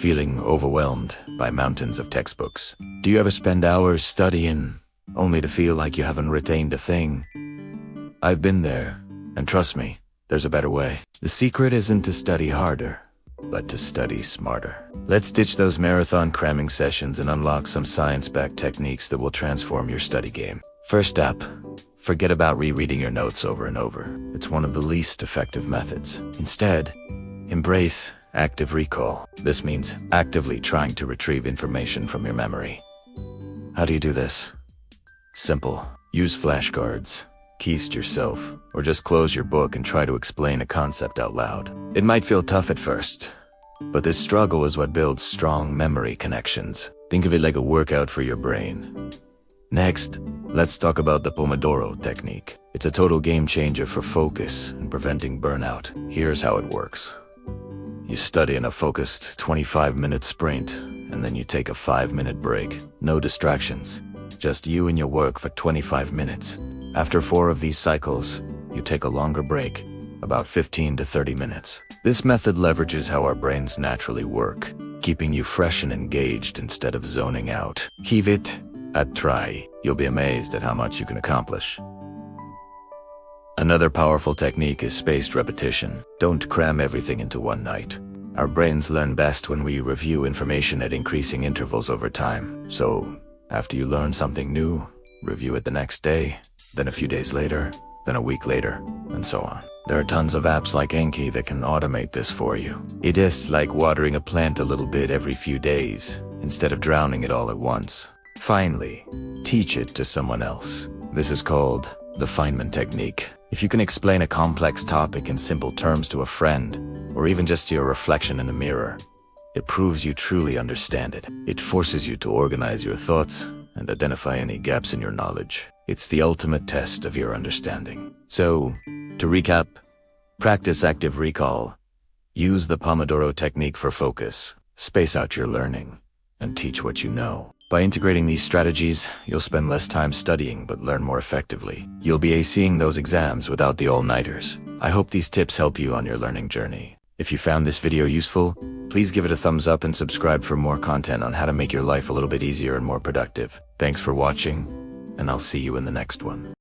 feeling overwhelmed by mountains of textbooks? Do you ever spend hours studying, only to feel like you haven't retained a thing? I've been there, and trust me, there's a better way. The secret isn't to study harder, but to study smarter. Let's ditch those marathon cramming sessions and unlock some science-backed techniques that will transform your study game. First up, forget about rereading your notes over and over. It's one of the least effective methods. Instead, embrace active recall. This means actively trying to retrieve information from your memory. How do you do this? Simple. Use flashcards, keys yourself, or just close your book and try to explain a concept out loud. It might feel tough at first, but this struggle is what builds strong memory connections. Think of it like a workout for your brain. Next, let's talk about the Pomodoro technique. It's a total game changer for focus and preventing burnout. Here's how it works. You study in a focused 25-minute sprint, and then you take a 5-minute break. No distractions, just you and your work for 25 minutes. After 4 of these cycles, you take a longer break, about 15 to 30 minutes. This method leverages how our brains naturally work, keeping you fresh and engaged instead of zoning out. Give it a try. You'll be amazed at how much you can accomplish. Another powerful technique is spaced repetition. Don't cram everything into one night. Our brains learn best when we review information at increasing intervals over time. So, after you learn something new, review it the next day, then a few days later, then a week later, and so on. There are tons of apps like Enki that can automate this for you. It is like watering a plant a little bit every few days, instead of drowning it all at once. Finally, teach it to someone else. This is called the Feynman technique. If you can explain a complex topic in simple terms to a friend, or even just to your reflection in the mirror, it proves you truly understand it. It forces you to organize your thoughts and identify any gaps in your knowledge. It's the ultimate test of your understanding. So, to recap, practice active recall, use the Pomodoro technique for focus, space out your learning, and teach what you know. By integrating these strategies, you'll spend less time studying but learn more effectively. You'll be acing those exams without the all-nighters. I hope these tips help you on your learning journey. If you found this video useful, please give it a thumbs up and subscribe for more content on how to make your life a little bit easier and more productive. Thanks for watching, and I'll see you in the next one.